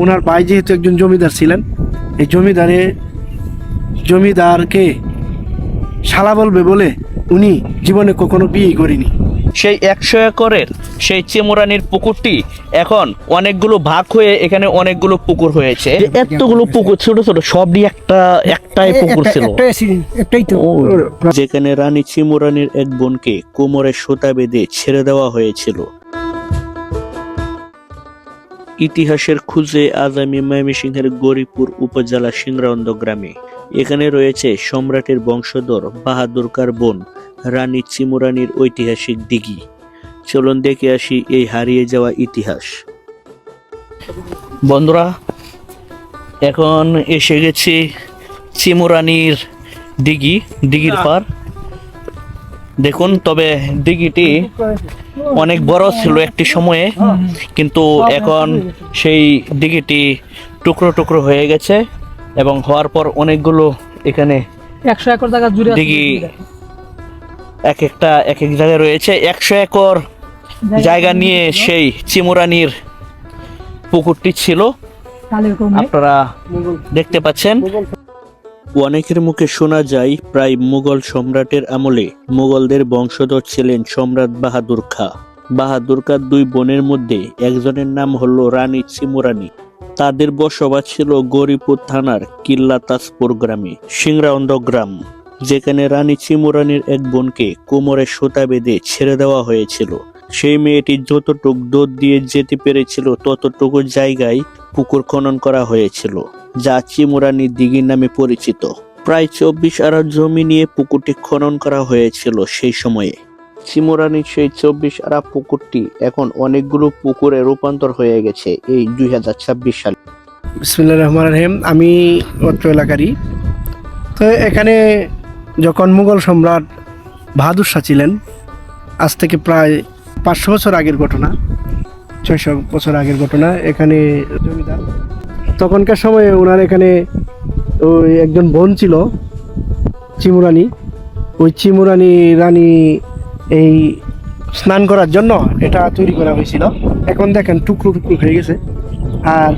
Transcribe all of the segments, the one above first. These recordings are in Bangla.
ওনার ভাই যেহেতু একজন জমিদার ছিলেন, এই জমিদারকে শালা বলবে বলে উনি জীবনে কখনো বিয়ে করেনি। সেই 100 একরের সেই চিমুরানির পুকুরটি এখন অনেকগুলো ভাগ হয়ে এখানে অনেকগুলো পুকুর হয়েছে। এতগুলো পুকুর ছোট ছোট সবই একটাই পুকুর ছিল, একটাই তো। যেখানে রানী চিমুরানির এক বোনকে কোমরে সুতা বেঁধে ছেড়ে দেওয়া হয়েছিল। ইতিহাসের খুঁজে আজ আমি ময়মনসিংহের গৌরীপুর উপজেলা সিংরাউন্দ গ্রামে। এখানে রয়েছে সম্রাটের বংশধর বাহাদুর কার বোন রানী চিমুরানির ঐতিহাসিক দিঘি। চলুন দেখে আসি এই হারিয়ে যাওয়া ইতিহাস। বন্ধুরা, এখন এসে গেছি চিমুরানির দিঘির পার। দেখুন, তবে দিঘিটি অনেক বড় ছিল একটি সময়ে, কিন্তু এখন সেই দিঘিটি টুকরো টুকরো হয়ে গেছে এবং হওয়ার পর অনেকগুলো এখানে 100 একর জায়গা জুড়ে দিঘি এক এক জায়গায় রয়েছে। 100 একর জায়গা নিয়ে সেই চিমুরানির পুকুরটি ছিল, আপনারা দেখতে পাচ্ছেন। অনেকের মুখে শোনা যায় প্রায় মুঘল সম্রাটের আমলে মুঘলদের বংশধর ছিলেন সম্রাট বাহাদুর খাঁ। বাহাদুর খাঁ দুই বোনের মধ্যে একজনের নাম হলো রানী চিমুরানি। তাদের বসবাস ছিল গৌরীপুর থানার কিল্লা তাজপুর গ্রামে, সিংরাউন্দ গ্রাম, যেখানে রানী চিমুরানির এক বোনকে কোমরে সুতা বেঁধে ছেড়ে দেওয়া হয়েছিল। সেই মেয়েটি যতটুক দৌড় দিয়ে যেতে পেরেছিল ততটুকু জায়গায় পুকুর খনন করা হয়েছিল, যা চিমুরানি দিঘি নামে পরিচিত। প্রায় 24 আরা জমি নিয়ে পুকুরটি খনন করা হয়েছিল সেই সময়ে। চিমুরানির সেই 24 আরা পুকুরটি এখন অনেকগুলো পুকুরে রূপান্তর হয়ে গেছে এই 2026 সালে। বিসমিল্লাহির রহমানির রহিম। আমি অত্র এলাকারই। তো এখানে যখন মুঘল সম্রাট বাহাদুর শাহ ছিলেন, আজ থেকে প্রায় 500 বছর আগের ঘটনা, 600 বছর আগের ঘটনা। এখানে জমিদার তখনকার সময়ে ওনার এখানে ওই একজন বোন ছিল চিমুরানি। ওই চিমুরানি রানী এই স্নান করার জন্য এটা তৈরি করা হয়েছিল। এখন দেখেন টুকরো টুকরো হয়ে গেছে। আর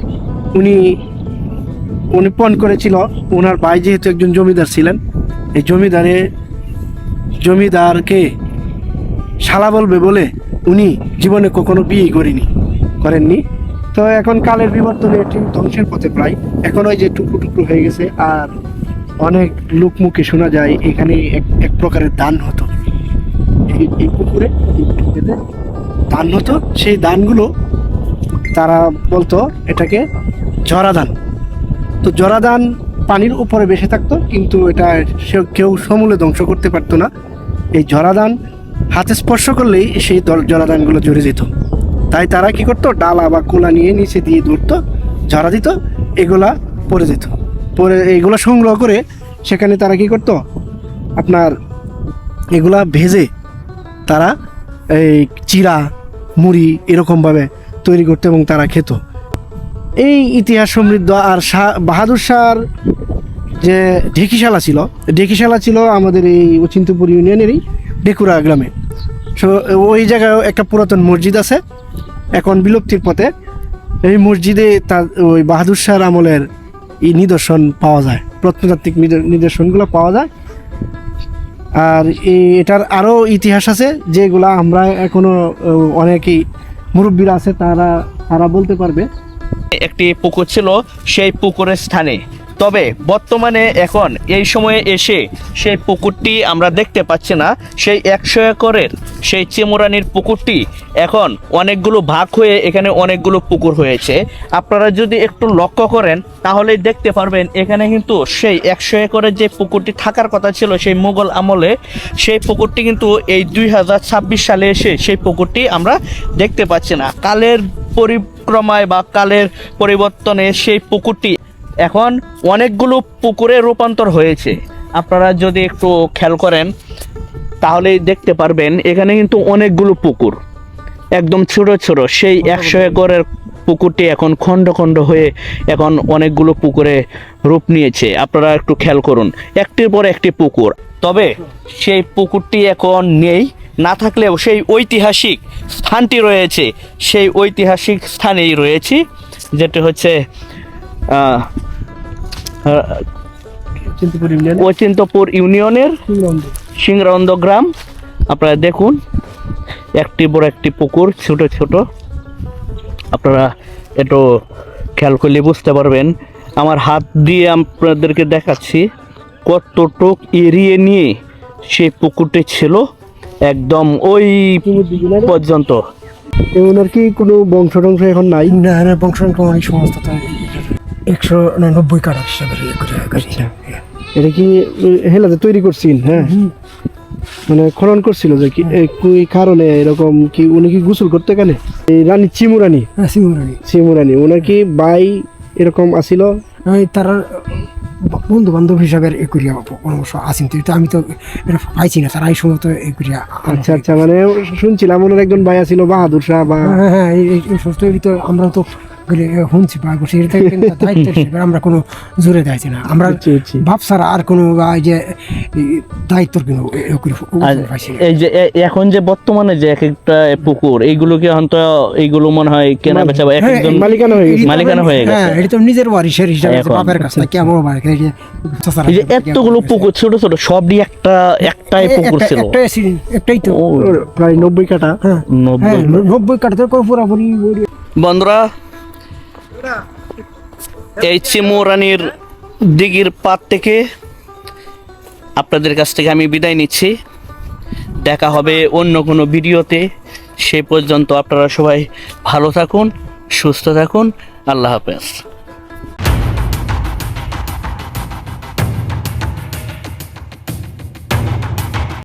উনি পণ করেছিল, ওনার ভাই যেহেতু একজন জমিদার ছিলেন, এই জমিদারকে শালা বলবে বলে উনি জীবনে কখনো বিয়ে করেননি। তো এখন কালের বিবর্তনে এটি ধ্বংসের পথে প্রায়। এখন ওই যে টুকরো টুকরো হয়ে গেছে। আর অনেক লোক মুখে শোনা যায় এখানে এক প্রকারের দান হতো, এই পুকুরে দান হতো। সেই দানগুলো তারা বলতো এটাকে জরাদান। তো জরাদান পানির উপরে বেশি থাকতো, কিন্তু এটা কেউ সমূলে ধ্বংস করতে পারতো না। এই জরাদান হাতে স্পর্শ করলেই সেই জরাদানগুলো জড়ে যেত। তাই তারা কি করতো, ডালা বা কোলা নিয়ে নিচে দিয়ে ধরতো, ঝরা দিত, এগুলা পড়ে যেত। পরে এইগুলো সংগ্রহ করে সেখানে তারা কি করতো, আপনার এগুলা ভেজে তারা এই চিরা মুড়ি এরকমভাবে তৈরি করতো এবং তারা খেত। এই ইতিহাস সমৃদ্ধ। আর বাহাদুর শাহর যে ঢেকিশালা ছিল আমাদের এই অচিন্তপুর ইউনিয়নেরই ডেকুরা গ্রামে। সো ওই জায়গায় একটা পুরাতন মসজিদ আছে, এখন বিলুপ্তির পথে। এই মসজিদে তার ওই বাহাদুর শাহর আমলের এই নিদর্শন পাওয়া যায়, প্রত্নতাত্ত্বিক নিদর্শনগুলো পাওয়া যায়। আর এটার আরও ইতিহাস আছে যেগুলা আমরা এখনো অনেকেই মুরব্বীরা আছে তারা বলতে পারবে। একটি পুকুর ছিল সেই পুকুরের স্থানে, তবে বর্তমানে এখন এই সময়ে এসে সেই পুকুরটি আমরা দেখতে পাচ্ছি না। সেই 100 একরের সেই চিমুরানির পুকুরটি এখন অনেকগুলো ভাগ হয়ে এখানে অনেকগুলো পুকুর হয়েছে। আপনারা যদি একটু লক্ষ্য করেন তাহলেই দেখতে পারবেন এখানে কিন্তু সেই 100 একরের যে পুকুরটি থাকার কথা ছিল সেই মুঘল আমলে, সেই পুকুরটি কিন্তু এই 2026 সালে এসে সেই পুকুরটি আমরা দেখতে পাচ্ছি না। কালের পরিক্রমায় বা কালের পরিবর্তনে সেই পুকুরটি এখন অনেকগুলো পুকুরে রূপান্তর হয়েছে। আপনারা যদি একটু খেয়াল করেন তাহলেই দেখতে পারবেন এখানে কিন্তু অনেকগুলো পুকুর, একদম ছোট ছোট। সেই 100 একরের পুকুরটি এখন খণ্ড খণ্ড হয়ে এখন অনেকগুলো পুকুরে রূপ নিয়েছে। আপনারা একটু খেয়াল করুন, একটির পর একটি পুকুর। তবে সেই পুকুরটি এখন নেই, না থাকলেও সেই ঐতিহাসিক স্থানটি রয়েছে, সেই ঐতিহাসিক স্থানেই রয়েছি। যেটি হচ্ছে চিন্তপুর ইউনিয়ন অচিন্তপুর ইউনিয়নের সিংরান্দ গ্রাম। আপনারা দেখুন একটি বড় একটি পুকুর, ছোট ছোট, আপনারা একটু খেয়াল করলে বুঝতে পারবেন। আমার হাত দিয়ে আপনাদেরকে দেখাচ্ছি কতটুক এরিয়ে নিয়ে সেই পুকুরটি ছিল, একদম ওই পর্যন্ত। ওনার কি কোনো বংশ টংশ এখন নাই? না না বংশ এই সমস্ত তো 190 কাটা হিসাবে এটা কি হেলাতে তৈরি করছিল? হ্যাঁ, মানে খনন করছিল যে কি কি কারণে এরকম, কি উনি কি গোসল করতে কেন? এই রানী চিমুরানি, চিমুরানি ওনার কি ভাই এরকম আসিল? তার বন্ধু বান্ধব হিসাবে এ করিয়া পরামর্শ আসেন, তো আমি তো এটা পাইছি না, তারা এই সময় তো এ করিয়া। আচ্ছা আচ্ছা, মানে শুনছিলাম ওনার একজন ভাই আছিল বাহাদুর শাহ বা। হ্যাঁ এই সমস্ত তো আমরা তো শুনছি বা করছি, এটা কিন্তু দায়িত্ব হিসেবে আমরা কোনো জোরে দিয়েছি না, আমরা ভাব ছাড়া আর কোনো এই যে দায়িত্বের কোনো পাইছি না। এই যে এখন যে বর্তমানে যে এক একটা পুকুর, এইগুলোকে অন্ত এইগুলো মনে হয় কেনা বেচা বা এক একজন মালিকানা হয়ে গেছে। মালিকানা হয়ে গেছে। হ্যাঁ, এটা তো নিজের ওয়ারিশের হিসাবে এখন। বাপের কাছে কেমন বাড়ি এই যে এতগুলো পুকুর ছোট ছোট সবই একটাই পুকুর ছিল। একটাই তো প্রায় 90 কাটা। হ্যাঁ 90 কাটা তো পুরাপুরি। বন্ধুরা, এই চিমুরানির দিঘির পাড় থেকে আপনাদের কাছ থেকে আমি বিদায় নিচ্ছি। দেখা হবে অন্য কোনো ভিডিওতে। সে পর্যন্ত আপনারা সবাই ভালো থাকুন, সুস্থ থাকুন। আল্লাহ হাফেজ।